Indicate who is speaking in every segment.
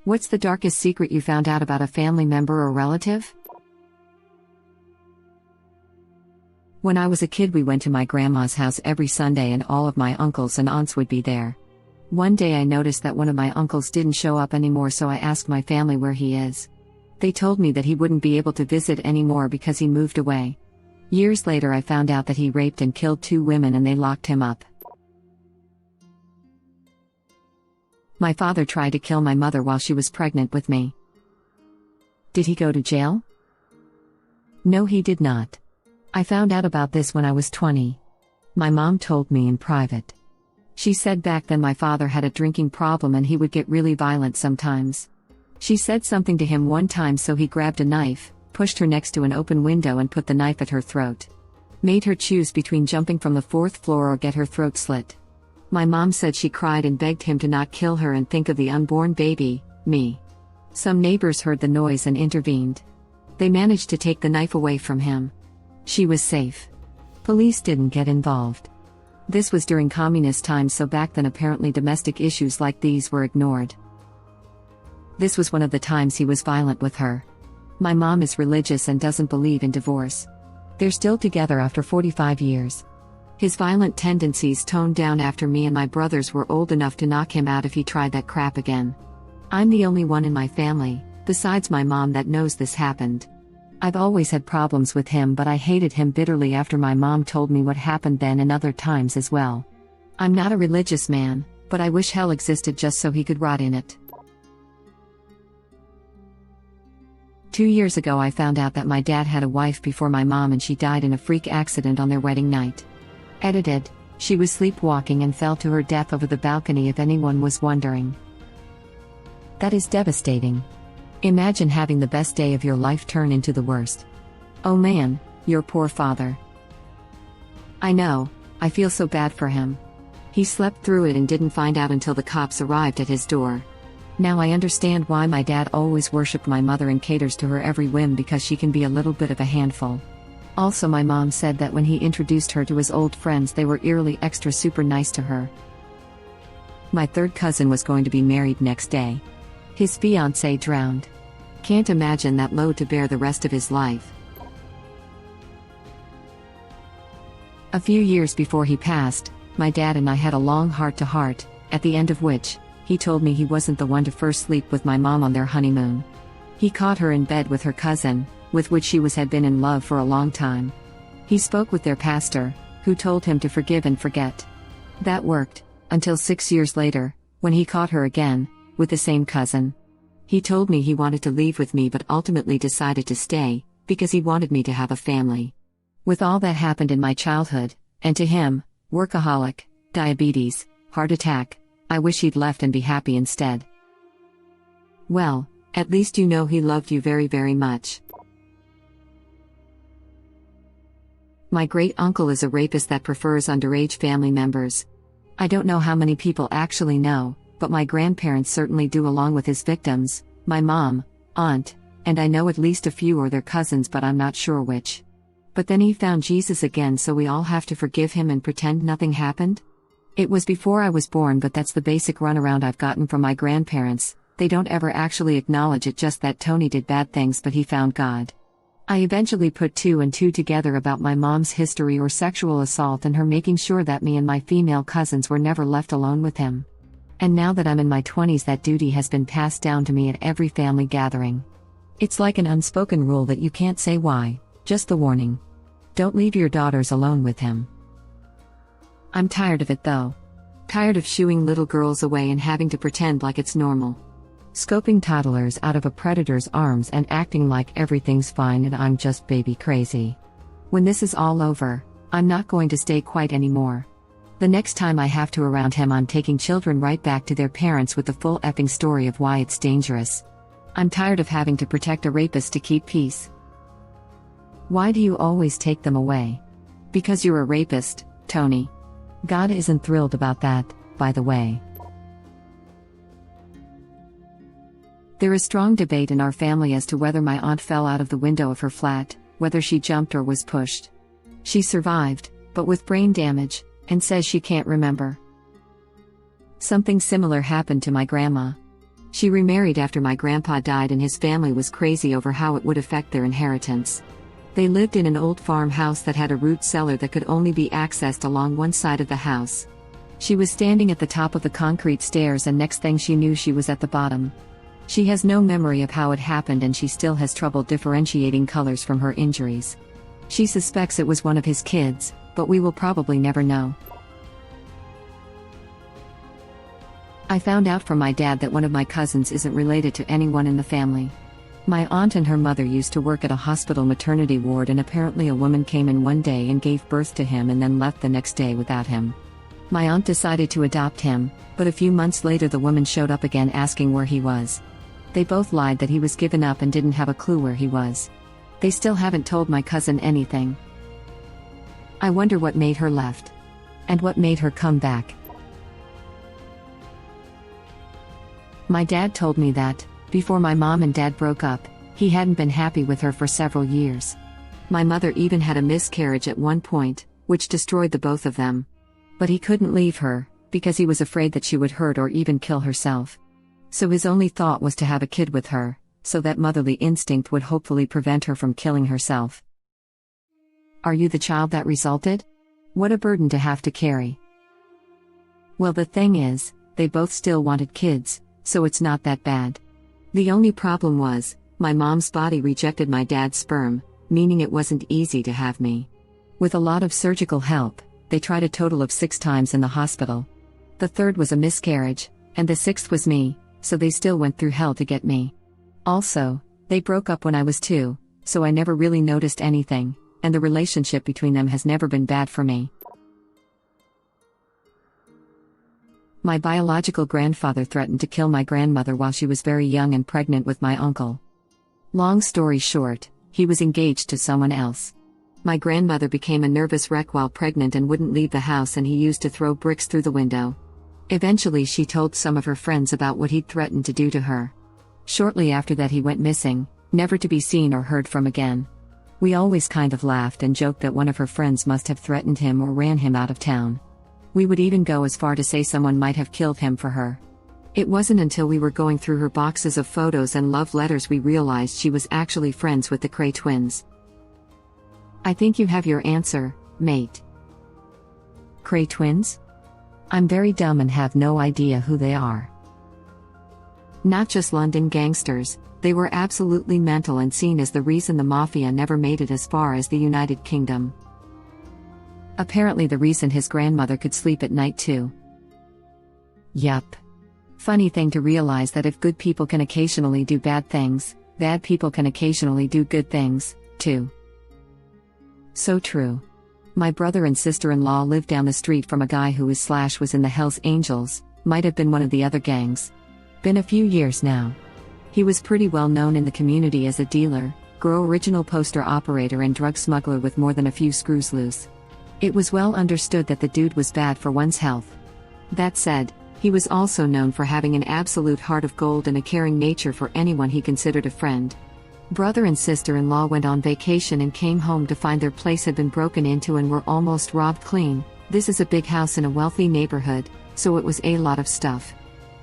Speaker 1: What's the darkest secret you found out about a family member or relative? When I was a kid, we went to my grandma's house every Sunday and all of my uncles and aunts would be there. One day I noticed that one of my uncles didn't show up anymore, so I asked my family where he is. They told me that he wouldn't be able to visit anymore because he moved away. Years later I found out that he raped and killed 2 women and they locked him up. My father tried to kill my mother while she was pregnant with me. Did he go to jail? No, he did not. I found out about this when I was 20. My mom told me in private. She said back then my father had a drinking problem and he would get really violent sometimes. She said something to him one time, so he grabbed a knife, pushed her next to an open window and put the knife at her throat. Made her choose between jumping from the 4th floor or get her throat slit. My mom said she cried and begged him to not kill her and think of the unborn baby, me. Some neighbors heard the noise and intervened. They managed to take the knife away from him. She was safe. Police didn't get involved. This was during communist times, so back then apparently domestic issues like these were ignored. This was one of the times he was violent with her. My mom is religious and doesn't believe in divorce. They're still together after 45 years. His violent tendencies toned down after me and my brothers were old enough to knock him out if he tried that crap again. I'm the only one in my family, besides my mom, that knows this happened. I've always had problems with him, but I hated him bitterly after my mom told me what happened then and other times as well. I'm not a religious man, but I wish hell existed just so he could rot in it. 2 years ago I found out that my dad had a wife before my mom and she died in a freak accident on their wedding night. Edited, she was sleepwalking and fell to her death over the balcony, if anyone was wondering. That is devastating. Imagine having the best day of your life turn into the worst. Oh man, your poor father. I know, I feel so bad for him. He slept through it and didn't find out until the cops arrived at his door. Now I understand why my dad always worshipped my mother and caters to her every whim, because she can be a little bit of a handful. Also, my mom said that when he introduced her to his old friends, they were eerily extra super nice to her. My 3rd cousin was going to be married next day. His fiancée drowned. Can't imagine that load to bear the rest of his life. A few years before he passed, my dad and I had a long heart-to-heart, at the end of which, he told me he wasn't the one to first sleep with my mom on their honeymoon. He caught her in bed with her cousin, with which she had been in love for a long time. He spoke with their pastor, who told him to forgive and forget. That worked, until 6 years later, when he caught her again, with the same cousin. He told me he wanted to leave with me but ultimately decided to stay, because he wanted me to have a family. With all that happened in my childhood, and to him, workaholic, diabetes, heart attack, I wish he'd left and be happy instead. Well, at least you know he loved you very, very much. My great-uncle is a rapist that prefers underage family members. I don't know how many people actually know, but my grandparents certainly do, along with his victims, my mom, aunt, and I know at least a few or their cousins, but I'm not sure which. But then he found Jesus again, so we all have to forgive him and pretend nothing happened? It was before I was born, but that's the basic runaround I've gotten from my grandparents. They don't ever actually acknowledge it, just that Tony did bad things but he found God. I eventually put 2 and 2 together about my mom's history or sexual assault and her making sure that me and my female cousins were never left alone with him. And now that I'm in my 20s, that duty has been passed down to me at every family gathering. It's like an unspoken rule that you can't say why, just the warning. Don't leave your daughters alone with him. I'm tired of it though. Tired of shooing little girls away and having to pretend like it's normal. Scoping toddlers out of a predator's arms and acting like everything's fine and I'm just baby crazy. When this is all over, I'm not going to stay quiet anymore. The next time I have to around him, I'm taking children right back to their parents with the full effing story of why it's dangerous. I'm tired of having to protect a rapist to keep peace. Why do you always take them away? Because you're a rapist, Tony. God isn't thrilled about that, by the way. There is strong debate in our family as to whether my aunt fell out of the window of her flat, whether she jumped or was pushed. She survived, but with brain damage, and says she can't remember. Something similar happened to my grandma. She remarried after my grandpa died and his family was crazy over how it would affect their inheritance. They lived in an old farmhouse that had a root cellar that could only be accessed along one side of the house. She was standing at the top of the concrete stairs and next thing she knew she was at the bottom. She has no memory of how it happened and she still has trouble differentiating colors from her injuries. She suspects it was one of his kids, but we will probably never know. I found out from my dad that one of my cousins isn't related to anyone in the family. My aunt and her mother used to work at a hospital maternity ward and apparently a woman came in one day and gave birth to him and then left the next day without him. My aunt decided to adopt him, but a few months later the woman showed up again asking where he was. They both lied that he was given up and didn't have a clue where he was. They still haven't told my cousin anything. I wonder what made her left. And what made her come back. My dad told me that, before my mom and dad broke up, he hadn't been happy with her for several years. My mother even had a miscarriage at one point, which destroyed the both of them. But he couldn't leave her, because he was afraid that she would hurt or even kill herself. So his only thought was to have a kid with her, so that motherly instinct would hopefully prevent her from killing herself. Are you the child that resulted? What a burden to have to carry. Well, the thing is, they both still wanted kids, so it's not that bad. The only problem was, my mom's body rejected my dad's sperm, meaning it wasn't easy to have me. With a lot of surgical help, they tried a total of 6 times in the hospital. The 3rd was a miscarriage, and the 6th was me, so they still went through hell to get me. Also, they broke up when I was 2, so I never really noticed anything, and the relationship between them has never been bad for me. My biological grandfather threatened to kill my grandmother while she was very young and pregnant with my uncle. Long story short, he was engaged to someone else. My grandmother became a nervous wreck while pregnant and wouldn't leave the house, and he used to throw bricks through the window. Eventually she told some of her friends about what he'd threatened to do to her. Shortly after that he went missing, never to be seen or heard from again. We always kind of laughed and joked that one of her friends must have threatened him or ran him out of town. We would even go as far to say someone might have killed him for her. It wasn't until we were going through her boxes of photos and love letters we realized she was actually friends with the Cray twins. I think you have your answer, mate. Cray twins? I'm very dumb and have no idea who they are. Not just London gangsters, they were absolutely mental and seen as the reason the mafia never made it as far as the United Kingdom. Apparently the reason his grandmother could sleep at night too. Yup. Funny thing to realize that if good people can occasionally do bad things, bad people can occasionally do good things, too. So true. My brother and sister-in-law lived down the street from a guy who was in the Hells Angels, might have been one of the other gangs. Been a few years now. He was pretty well known in the community as a dealer, original poster operator and drug smuggler with more than a few screws loose. It was well understood that the dude was bad for one's health. That said, he was also known for having an absolute heart of gold and a caring nature for anyone he considered a friend. Brother and sister-in-law went on vacation and came home to find their place had been broken into and were almost robbed clean. This is a big house in a wealthy neighborhood, so it was a lot of stuff.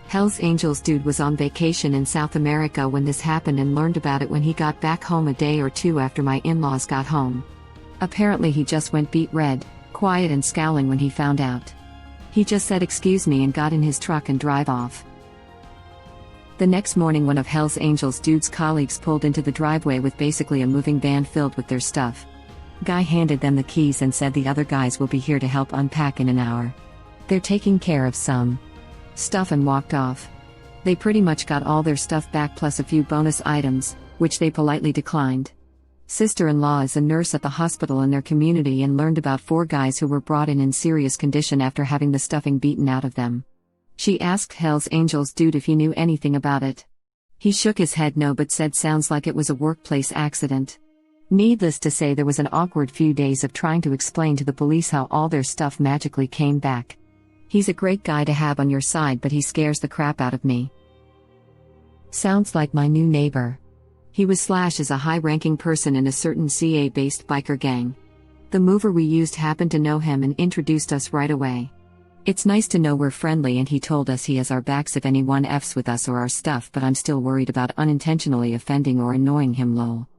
Speaker 1: Hells Angels dude was on vacation in South America when this happened and learned about it when he got back home a day or two after my in-laws got home. Apparently he just went beet red, quiet and scowling when he found out. He just said excuse me and got in his truck and drive off. The next morning one of Hells Angels dude's colleagues pulled into the driveway with basically a moving van filled with their stuff. Guy handed them the keys and said the other guys will be here to help unpack in an hour. They're taking care of some stuff and walked off. They pretty much got all their stuff back plus a few bonus items, which they politely declined. Sister-in-law is a nurse at the hospital in their community and learned about 4 guys who were brought in serious condition after having the stuffing beaten out of them. She asked Hells Angels dude if he knew anything about it. He shook his head no but said sounds like it was a workplace accident. Needless to say there was an awkward few days of trying to explain to the police how all their stuff magically came back. He's a great guy to have on your side but he scares the crap out of me. Sounds like my new neighbor. He was is a high-ranking person in a certain CA-based biker gang. The mover we used happened to know him and introduced us right away. It's nice to know we're friendly, and he told us he has our backs if anyone F's with us or our stuff, but I'm still worried about unintentionally offending or annoying him lol.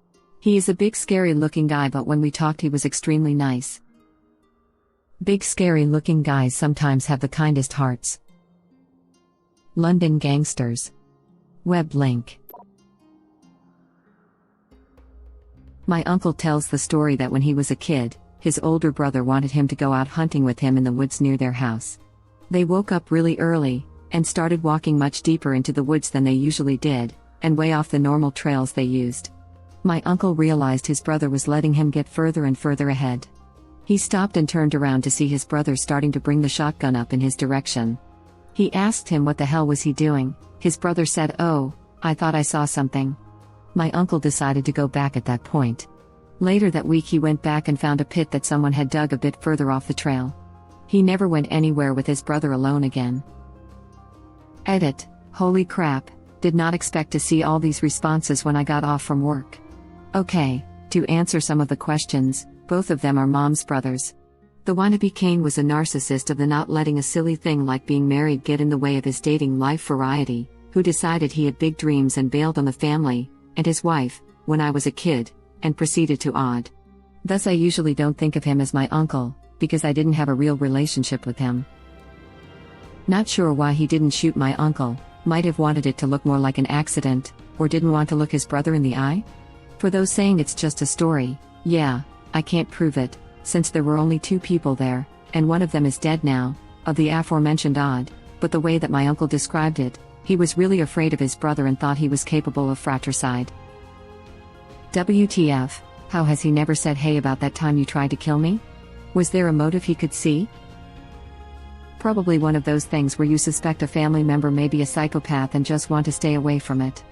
Speaker 1: He is a big scary looking guy, but when we talked he was extremely nice. Big scary looking guys sometimes have the kindest hearts. London Gangsters. Web link. My uncle tells the story that when he was a kid, his older brother wanted him to go out hunting with him in the woods near their house. They woke up really early, and started walking much deeper into the woods than they usually did, and way off the normal trails they used. My uncle realized his brother was letting him get further and further ahead. He stopped and turned around to see his brother starting to bring the shotgun up in his direction. He asked him what the hell was he doing. His brother said, "Oh, I thought I saw something." My uncle decided to go back at that point. Later that week he went back and found a pit that someone had dug a bit further off the trail. He never went anywhere with his brother alone again. Edit. Holy crap, did not expect to see all these responses when I got off from work. Okay, to answer some of the questions, both of them are mom's brothers. The wannabe Kane was a narcissist of the not letting a silly thing like being married get in the way of his dating life variety, who decided he had big dreams and bailed on the family, and his wife, when I was a kid, and proceeded to odd. Thus I usually don't think of him as my uncle, because I didn't have a real relationship with him. Not sure why he didn't shoot my uncle, might have wanted it to look more like an accident, or didn't want to look his brother in the eye? For those saying it's just a story, yeah, I can't prove it, since there were only 2 people there, and one of them is dead now, of the aforementioned odd, but the way that my uncle described it, he was really afraid of his brother and thought he was capable of fratricide. WTF, how has he never said hey about that time you tried to kill me? Was there a motive he could see? Probably one of those things where you suspect a family member may be a psychopath and just want to stay away from it.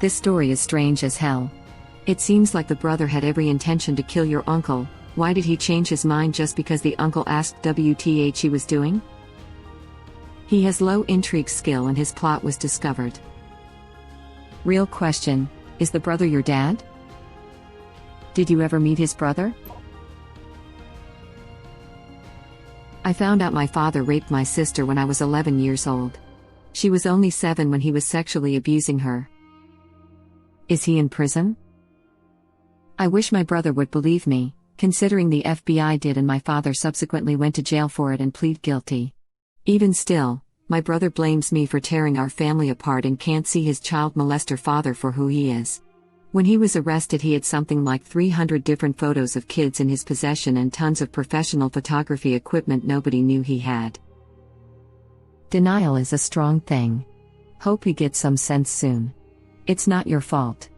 Speaker 1: This story is strange as hell. It seems like the brother had every intention to kill your uncle. Why did he change his mind just because the uncle asked WTH he was doing? He has low intrigue skill and his plot was discovered. Real question, is the brother your dad? Did you ever meet his brother? I found out my father raped my sister when I was 11 years old. She was only 7 when he was sexually abusing her. Is he in prison? I wish my brother would believe me, considering the FBI did and my father subsequently went to jail for it and plead guilty. Even still, my brother blames me for tearing our family apart and can't see his child molester father for who he is. When he was arrested he had something like 300 different photos of kids in his possession and tons of professional photography equipment nobody knew he had. Denial is a strong thing. Hope he gets some sense soon. It's not your fault.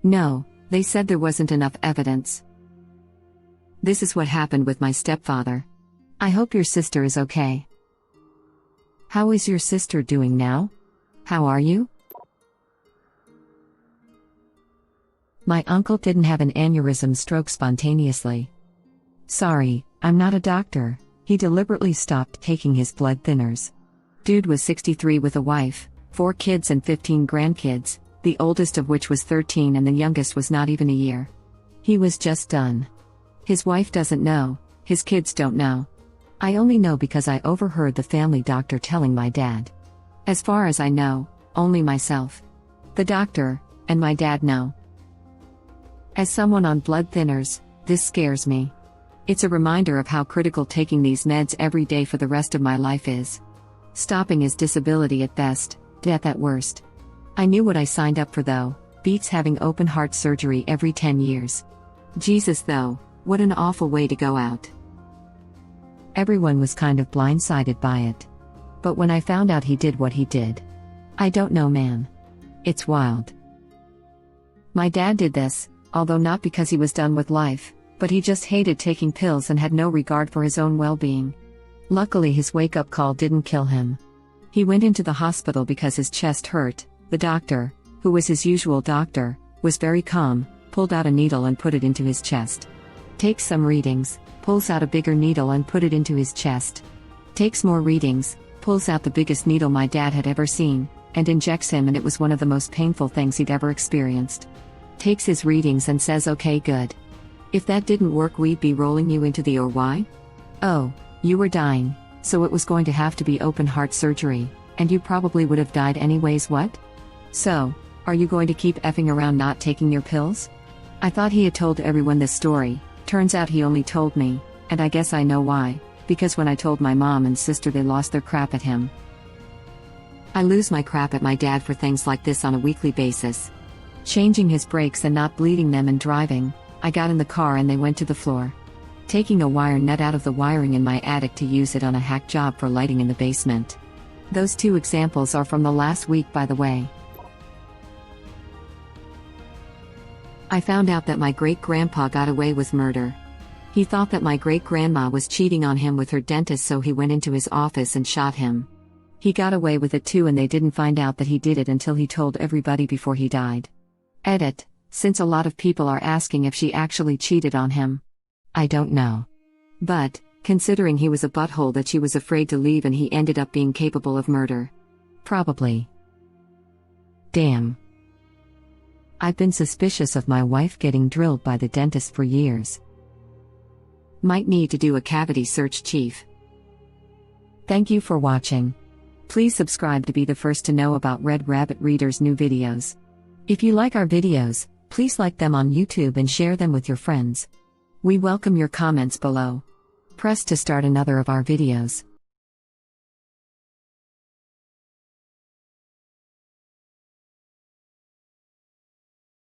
Speaker 1: No, they said there wasn't enough evidence. This is what happened with my stepfather. I hope your sister is okay. How is your sister doing now? How are you? My uncle didn't have an aneurysm stroke spontaneously. Sorry, I'm not a doctor. He deliberately stopped taking his blood thinners. Dude was 63 with a wife, 4 kids and 15 grandkids, the oldest of which was 13 and the youngest was not even a year. He was just done. His wife doesn't know, his kids don't know. I only know because I overheard the family doctor telling my dad. As far as I know, only myself, the doctor, and my dad know. As someone on blood thinners, this scares me. It's a reminder of how critical taking these meds every day for the rest of my life is. Stopping is disability at best, death at worst. I knew what I signed up for though, beats having open heart surgery every 10 years. Jesus though, what an awful way to go out. Everyone was kind of blindsided by it. But when I found out he did what he did, I don't know man. It's wild. My dad did this, although not because he was done with life, but he just hated taking pills and had no regard for his own well-being. Luckily his wake-up call didn't kill him. He went into the hospital because his chest hurt. The doctor, who was his usual doctor, was very calm, pulled out a needle and put it into his chest. Takes some readings, pulls out a bigger needle and put it into his chest. Takes more readings, pulls out the biggest needle my dad had ever seen, and injects him, and it was one of the most painful things he'd ever experienced. Takes his readings and says okay good. If that didn't work we'd be rolling you into the OR. Oh, You were dying, so it was going to have to be open heart surgery, and you probably would have died anyways, what? So, are you going to keep effing around not taking your pills? I thought he had told everyone this story, turns out he only told me, and I guess I know why, because when I told my mom and sister they lost their crap at him. I lose my crap at my dad for things like this on a weekly basis. Changing his brakes and not bleeding them and driving, I got in the car and they went to the floor. Taking a wire nut out of the wiring in my attic to use it on a hack job for lighting in the basement. Those 2 examples are from the last week, by the way. I found out that my great-grandpa got away with murder. He thought that my great-grandma was cheating on him with her dentist, so he went into his office and shot him. He got away with it too, and they didn't find out that he did it until he told everybody before he died. Edit, since a lot of people are asking if she actually cheated on him. I don't know. But, considering he was a butthole that she was afraid to leave and he ended up being capable of murder. Probably. Damn. I've been suspicious of my wife getting drilled by the dentist for years. Might need to do a cavity search, Chief. Thank you for watching. Please subscribe to be the first to know about Red Rabbit Reader's new videos. If you like our videos, please like them on YouTube and share them with your friends. We welcome your comments below. Press to start another of our videos.